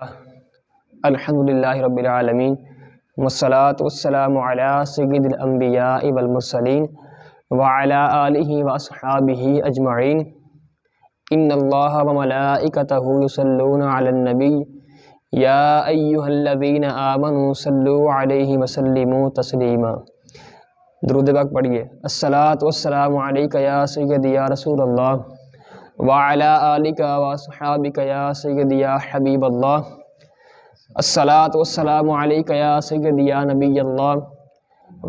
الحمدللہ رب العالمین والصلاة والسلام علی سید الانبیاء والمرسلین وعلی آلہ واصحابہ اجمعین۔ ان اللہ وملائکتہ یصلون علی النبی یا ایہا الذین آمنوا صلوا علیہ وسلموا تسلیما۔ درود پاک پڑھیے۔ الصلاۃ والسلام علیک یا سیدی یا رسول اللہ وعلی آلک واصحابک یا سیدی یا حبیب اللہ۔ الصلاۃ والسلام علیک یا سیدی یا نبی اللہ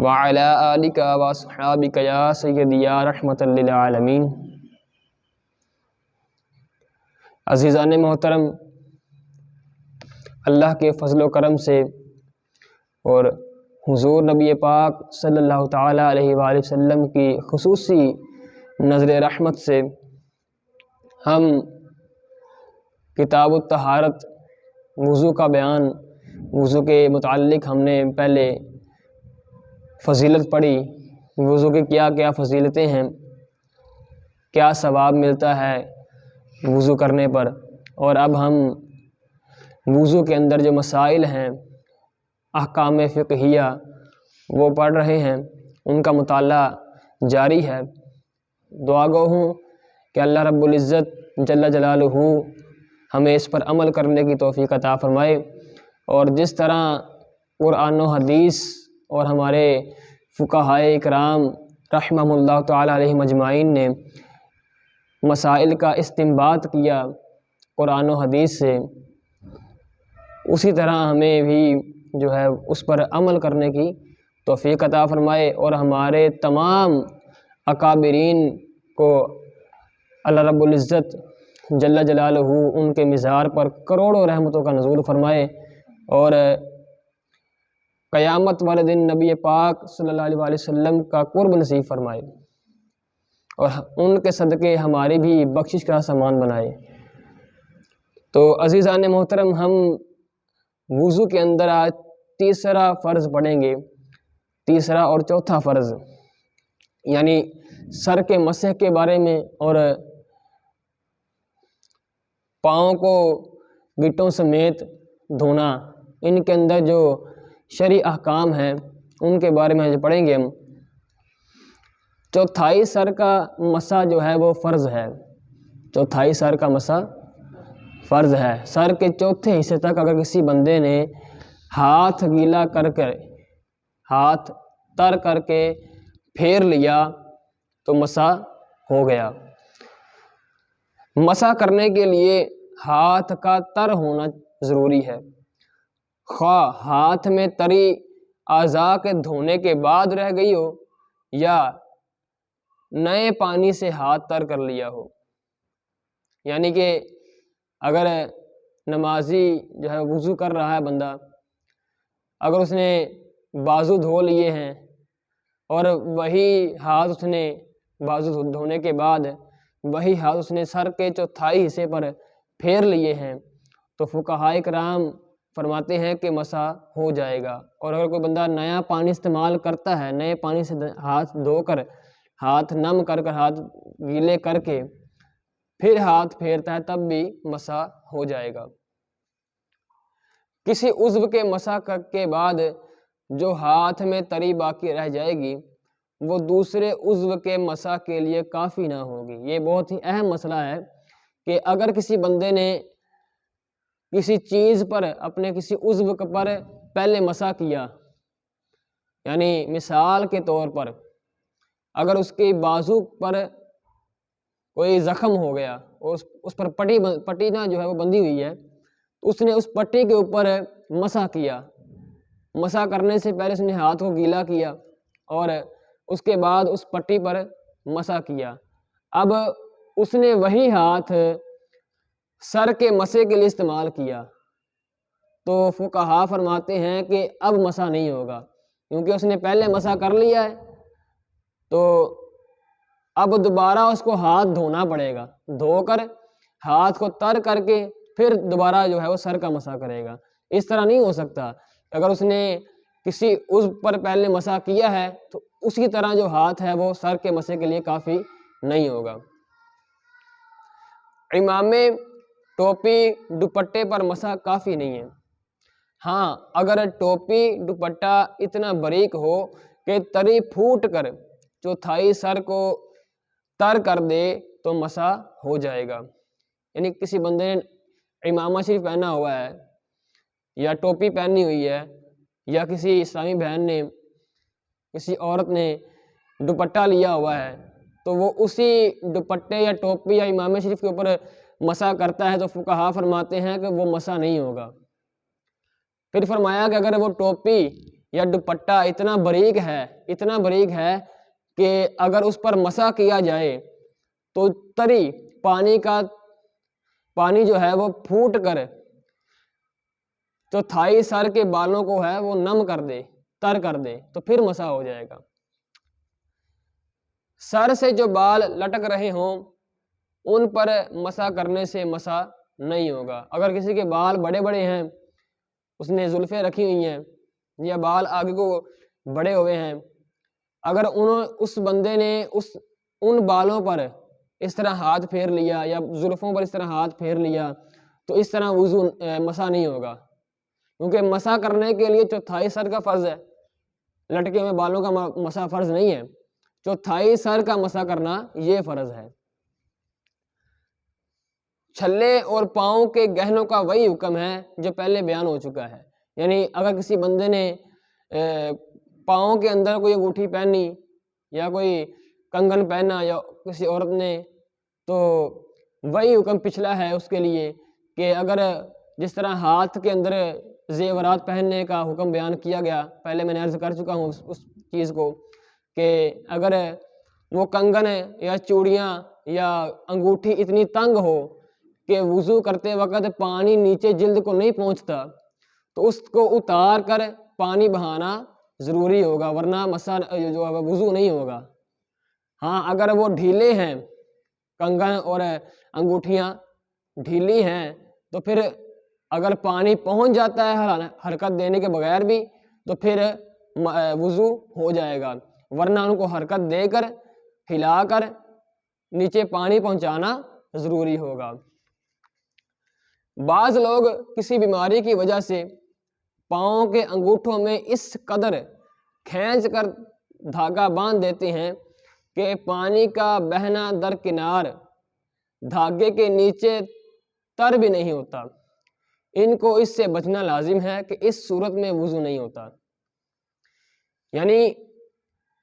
وعلی آلک واصحابک یا سیدی یا رحمۃ للعالمین۔ عزیزان محترم، اللہ کے فضل و کرم سے اور حضور نبی پاک صلی اللہ تعالیٰ علیہ وآلہ وسلم کی خصوصی نظر رحمت سے ہم کتاب الطہارت وضو کا بیان، وضو کے متعلق ہم نے پہلے فضیلت پڑھی، وضو کی کیا کیا فضیلتیں ہیں، کیا ثواب ملتا ہے وضو کرنے پر، اور اب ہم وضو کے اندر جو مسائل ہیں، احکام فقہیہ وہ پڑھ رہے ہیں، ان کا مطالعہ جاری ہے۔ دعا گو ہوں کہ اللہ رب العزت جل جلالہ ہمیں اس پر عمل کرنے کی توفیق عطا فرمائے، اور جس طرح قرآن و حدیث اور ہمارے فقہائے اکرام رحمہم اللہ تعالیٰ علیہ مجمعین نے مسائل کا استنباط کیا قرآن و حدیث سے، اسی طرح ہمیں بھی جو ہے اس پر عمل کرنے کی توفیق عطا فرمائے، اور ہمارے تمام اکابرین کو اللہ رب العزت جل جلالہ ان کے مزار پر کروڑوں رحمتوں کا نزول فرمائے، اور قیامت والے دن نبی پاک صلی اللہ علیہ وآلہ وسلم کا قرب نصیب فرمائے، اور ان کے صدقے ہماری بھی بخشش کا سامان بنائے۔ تو عزیزان محترم، ہم وضو کے اندر آج تیسرا فرض پڑھیں گے، تیسرا اور چوتھا فرض، یعنی سر کے مسح کے بارے میں اور پاؤں کو گٹوں سمیت دھونا، ان کے اندر جو شرعی احکام ہیں ان کے بارے میں پڑھیں گے ہم۔ چوتھائی سر کا مسح جو ہے وہ فرض ہے، چوتھائی سر کا مسح فرض ہے۔ سر کے چوتھے حصے تک اگر کسی بندے نے ہاتھ گیلا کر کے، ہاتھ تر کر کے پھیر لیا تو مسح ہو گیا۔ مسح کرنے کے لیے ہاتھ کا تر ہونا ضروری ہے، خواہ ہاتھ میں تری اعضاء کے دھونے کے بعد رہ گئی ہو یا نئے پانی سے ہاتھ تر کر لیا ہو۔ یعنی کہ اگر نمازی جو ہے وضو کر رہا ہے بندہ، اگر اس نے بازو دھو لیے ہیں اور وہی ہاتھ اس نے بازو دھونے کے بعد وہی ہاتھ اس نے سر کے چوتھائی حصے پر پھیر لیے ہیں، تو فقہائے کرام فرماتے ہیں کہ مسح ہو جائے گا۔ اور اگر کوئی بندہ نیا پانی استعمال کرتا ہے، نئے پانی سے ہاتھ دھو کر، ہاتھ نم کر کر، ہاتھ گیلے کر کے پھر ہاتھ پھیرتا ہے، تب بھی مسح ہو جائے گا۔ کسی عضو کے مسح کے بعد جو ہاتھ میں تری باقی رہ جائے گی وہ دوسرے عضو کے مسح کے لیے کافی نہ ہوگی۔ یہ بہت ہی اہم مسئلہ ہے کہ اگر کسی بندے نے کسی چیز پر، اپنے کسی عضو پر پہلے مسح کیا، یعنی مثال کے طور پر اگر اس کی بازو پر کوئی زخم ہو گیا اور اس پر پٹی نہ جو ہے وہ بندھی ہوئی ہے، تو اس نے اس پٹی کے اوپر مسح کیا، مسح کرنے سے پہلے اس نے ہاتھ کو گیلا کیا اور اس کے بعد اس پٹی پر مسح کیا۔ اب اس نے وہی ہاتھ سر کے مسح کے لیے استعمال کیا، تو فقہا فرماتے ہیں کہ اب مسح نہیں ہوگا، کیونکہ اس نے پہلے مسح کر لیا ہے، تو اب دوبارہ اس کو ہاتھ دھونا پڑے گا، دھو کر ہاتھ کو تر کر کے پھر دوبارہ جو ہے وہ سر کا مسح کرے گا۔ اس طرح نہیں ہو سکتا۔ اگر اس نے کسی عضو پر پہلے مسح کیا ہے تو اسی طرح جو ہاتھ ہے وہ سر کے مسح کے لیے کافی نہیں ہوگا۔ امام ٹوپی دوپٹے پر مسح کافی نہیں ہے۔ ہاں اگر ٹوپی دوپٹہ اتنا باریک ہو کہ تری پھوٹ کر چوتھائی سر کو تر کر دے تو مسح ہو جائے گا۔ یعنی کسی بندے نے امامہ شریف پہنا ہوا ہے یا ٹوپی پہنی ہوئی ہے، یا کسی اسلامی بہن نے، کسی عورت نے دوپٹہ لیا ہوا ہے، تو وہ اسی دوپٹے یا ٹوپی یا امامہ شریف کے اوپر مسح کرتا ہے تو فقہا فرماتے ہیں کہ وہ مسح نہیں ہوگا۔ پھر فرمایا کہ اگر وہ ٹوپی یا دوپٹہ اتنا باریک ہے کہ اگر اس پر مسح کیا جائے تو تری پانی جو ہے وہ پھوٹ کر چوتھائی سر کے بالوں کو ہے وہ نم کر دے، تر کر دے، تو پھر مسح ہو جائے گا۔ سر سے جو بال لٹک رہے ہوں ان پر مسح کرنے سے مسح نہیں ہوگا۔ اگر کسی کے بال بڑے بڑے ہیں، اس نے زلفیں رکھی ہوئی ہیں یا بال آگے کو بڑے ہوئے ہیں، اگر اس بندے نے ان بالوں پر اس طرح ہاتھ پھیر لیا یا زلفوں پر اس طرح ہاتھ پھیر لیا تو اس طرح وضو مسح نہیں ہوگا، کیونکہ مسح کرنے کے لیے چوتھائی سر کا فرض ہے، لٹکے ہوئے بالوں کا مسح فرض نہیں ہے، چوتھائی سر کا مسح کرنا یہ فرض ہے۔ چھلے اور پاؤں کے گہنوں کا وہی حکم ہے جو پہلے بیان ہو چکا ہے۔ یعنی اگر کسی بندے نے پاؤں کے اندر کوئی انگوٹھی پہنی یا کوئی کنگن پہنا یا کسی عورت نے، تو وہی حکم پچھلا ہے اس کے لیے کہ اگر جس طرح ہاتھ کے اندر زیورات پہننے کا حکم بیان کیا گیا، پہلے میں نے عرض کر چکا ہوں اس چیز کو، کہ اگر وہ کنگن یا چوڑیاں یا انگوٹھی اتنی تنگ ہو کہ وضو کرتے وقت پانی نیچے جلد کو نہیں پہنچتا تو اس کو اتار کر پانی بہانا ضروری ہوگا، ورنہ مسح جو ہے وضو نہیں ہوگا۔ ہاں اگر وہ ڈھیلے ہیں، کنگن اور انگوٹھیاں ڈھیلی ہیں، تو پھر اگر پانی پہنچ جاتا ہے حرکت دینے کے بغیر بھی تو پھر وضو ہو جائے گا، ورنہ ان کو حرکت دے کر ہلا کر نیچے پانی پہنچانا ضروری ہوگا۔ بعض لوگ کسی بیماری کی وجہ سے پاؤں کے انگوٹھوں میں اس قدر کھینچ کر دھاگا باندھ دیتے ہیں کہ پانی کا بہنا درکنار دھاگے کے نیچے تر بھی نہیں ہوتا۔ ان کو اس سے بچنا لازم ہے کہ اس صورت میں وضو نہیں ہوتا۔ یعنی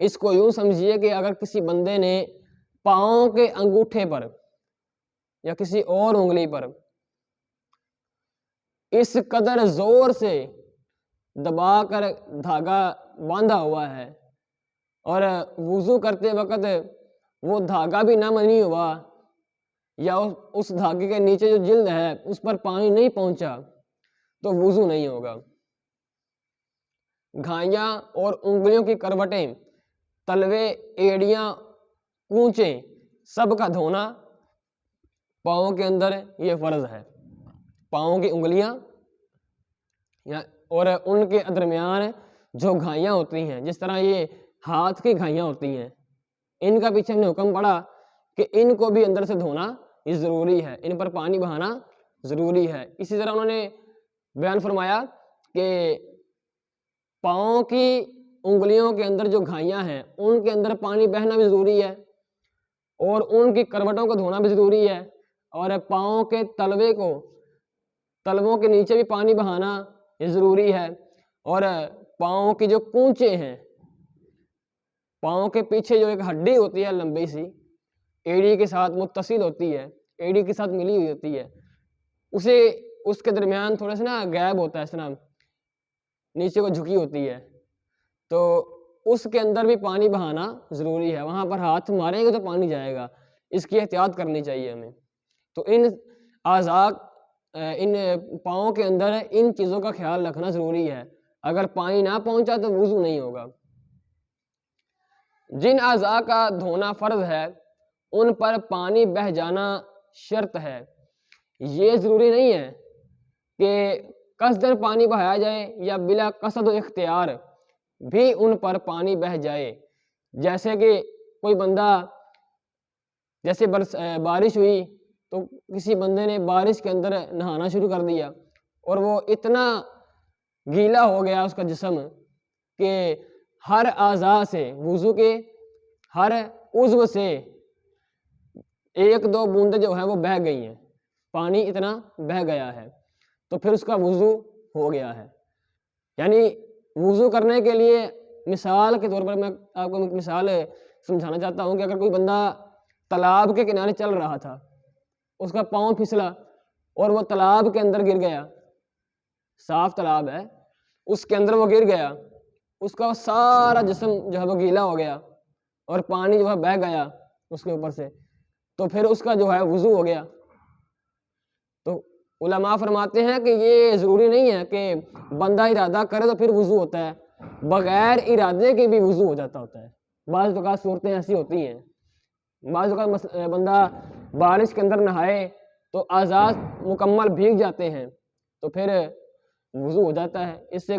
اس کو یوں سمجھیے کہ اگر کسی بندے نے پاؤں کے انگوٹھے پر یا کسی اور انگلی پر اس قدر زور سے دبا کر دھاگا باندھا ہوا ہے اور وضو کرتے وقت وہ دھاگا بھی نم نہیں ہوا یا اس دھاگے کے نیچے جو جلد ہے اس پر پانی نہیں پہنچا تو وضو نہیں ہوگا۔ گھائیاں اور انگلیوں کی کروٹیں، تلوے، ایڑیاں، کونچیں سب کا دھونا پاؤں کے اندر یہ فرض ہے۔ پاؤں کی انگلیاں اور ان کے درمیان جو گھائیاں ہوتی ہیں، جس طرح یہ ہاتھ کی گھائیاں ہوتی ہیں، ان کا پیچھے ہم نے حکم پڑا کہ ان کو بھی اندر سے دھونا یہ ضروری ہے، ان پر پانی بہانا ضروری ہے۔ اسی طرح انہوں نے بیان فرمایا کہ پاؤں کی انگلیوں کے اندر جو گھائیاں ہیں ان کے اندر پانی بہنا بھی ضروری ہے اور ان کی کروٹوں کو دھونا بھی ضروری ہے، اور پاؤں کے تلووں کے نیچے بھی پانی بہانا یہ ضروری ہے، اور پاؤں کی جو کونچے ہیں، پاؤں کے پیچھے جو ایک ہڈی ہوتی ہے لمبی سی، ایڑی کے ساتھ متصل ہوتی ہے، ایڑی کے ساتھ ملی ہوئی ہوتی ہے، اس کے درمیان تھوڑا سا نا گیپ ہوتا ہے، اس طرح نیچے کو جھکی ہوتی ہے، تو اس کے اندر بھی پانی بہانا ضروری ہے۔ وہاں پر ہاتھ ماریں گے تو پانی جائے گا، اس کی احتیاط کرنی چاہیے ہمیں۔ تو ان اعضاء، ان پاؤں کے اندر ان چیزوں کا خیال رکھنا ضروری ہے، اگر پانی نہ پہنچا تو وضو نہیں ہوگا۔ جن اعضاء کا دھونا فرض ہے ان پر پانی بہہ جانا شرط ہے۔ یہ ضروری نہیں ہے کہ قصداً پانی بہایا جائے یا بلا قصد و اختیار بھی ان پر پانی بہہ جائے، جیسے کہ کوئی بندہ، جیسے بارش ہوئی تو کسی بندے نے بارش کے اندر نہانا شروع کر دیا اور وہ اتنا گیلا ہو گیا اس کا جسم کہ ہر اعضاء سے، وضو کے ہر عضو سے ایک دو بوندیں جو ہیں وہ بہہ گئی ہیں، پانی اتنا بہہ گیا ہے، تو پھر اس کا وضو ہو گیا ہے۔ یعنی وضو کرنے کے لیے مثال کے طور پر میں آپ کو مثال سمجھانا چاہتا ہوں کہ اگر کوئی بندہ تالاب کے کنارے چل رہا تھا، اس کا پاؤں پھسلا اور وہ تالاب کے اندر گر گیا، صاف تالاب ہے، اس کے اندر وہ گر گیا، اس کا سارا جسم جو ہے وہ گیلا ہو گیا اور پانی جو ہے بہہ گیا اس کے اوپر سے، تو پھر اس کا جو ہے وضو ہو گیا۔ تو علماء فرماتے ہیں کہ یہ ضروری نہیں ہے کہ بندہ ارادہ کرے تو پھر وضو ہوتا ہے، بغیر ارادے کے بھی وضو ہو جاتا ہوتا ہے۔ بعض اوقات صورتیں ایسی ہوتی ہیں، بعض اوقات بندہ بارش کے اندر نہائے تو اعضاء مکمل بھیگ جاتے ہیں تو پھر وضو ہو جاتا ہے، اس سے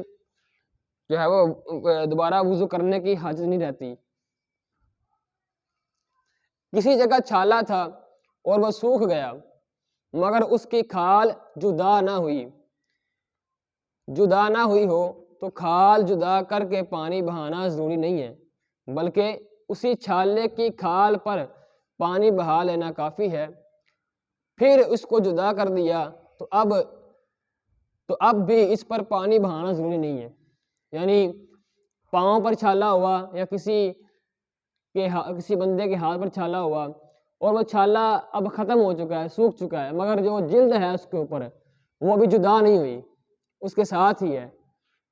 جو ہے وہ دوبارہ وضو کرنے کی حاجت نہیں رہتی۔ کسی جگہ چھالا تھا اور وہ سوکھ گیا مگر اس کی کھال جدا نہ ہوئی ہو تو کھال جدا کر کے پانی بہانا ضروری نہیں ہے، بلکہ اسی چھالے کی کھال پر پانی بہا لینا کافی ہے۔ پھر اس کو جدا کر دیا تو اب بھی اس پر پانی بہانا ضروری نہیں ہے۔ یعنی پاؤں پر چھالا ہوا یا کسی بندے کے ہاتھ پر چھالا ہوا اور وہ چھالا اب ختم ہو چکا ہے، سوکھ چکا ہے، مگر جو جلد ہے اس کے اوپر وہ ابھی جدا نہیں ہوئی، اس کے ساتھ ہی ہے،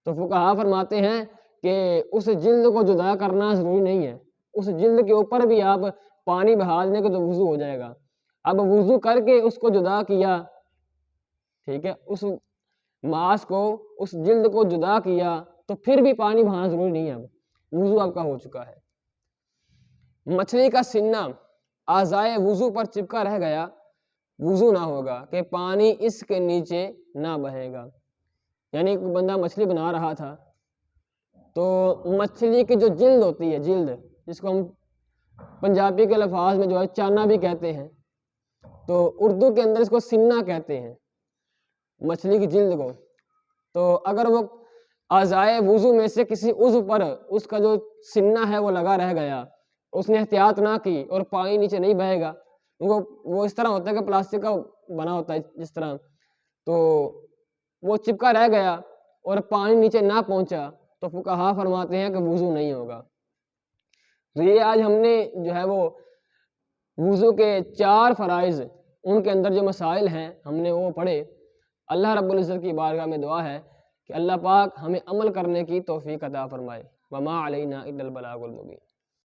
تو فقہا فرماتے ہیں کہ اس جلد کو جدا کرنا ضروری نہیں ہے، اس جلد کے اوپر بھی آپ پانی بہا دیں گے تو وضو ہو جائے گا۔ اب وضو کر کے اس کو جدا کیا، ٹھیک ہے، اس ماس کو، اس جلد کو جدا کیا تو پھر بھی پانی بہانا ضروری نہیں ہے، اب وضو آپ کا ہو چکا ہے۔ مچھلی کا سنہ اعضائے وضو پر چپکا رہ گیا، وضو نہ ہوگا کہ پانی اس کے نیچے نہ بہے گا۔ یعنی کوئی بندہ مچھلی بنا رہا تھا تو مچھلی کی جو جلد ہوتی ہے، جلد جس کو ہم پنجابی کے الفاظ میں جو ہے چانا بھی کہتے ہیں، تو اردو کے اندر اس کو سنہ کہتے ہیں، مچھلی کی جلد کو۔ تو اگر وہ اعضائے وضو میں سے کسی عضو پر اس کا جو سنہ ہے وہ لگا رہ گیا، اس نے احتیاط نہ کی اور پانی نیچے نہیں بہے گا، وہ اس طرح ہوتا ہے کہ پلاسٹک کا بنا ہوتا ہے جس طرح، تو وہ چپکا رہ گیا اور پانی نیچے نہ پہنچا تو فقہا فرماتے ہیں کہ وضو نہیں ہوگا۔ تو یہ آج ہم نے جو ہے وہ وضو کے 4 فرائض، ان کے اندر جو مسائل ہیں ہم نے وہ پڑھے۔ اللہ رب العزت کی بارگاہ میں دعا ہے کہ اللہ پاک ہمیں عمل کرنے کی توفیق عطا فرمائے۔ وما علینا الا البلاغ المبین۔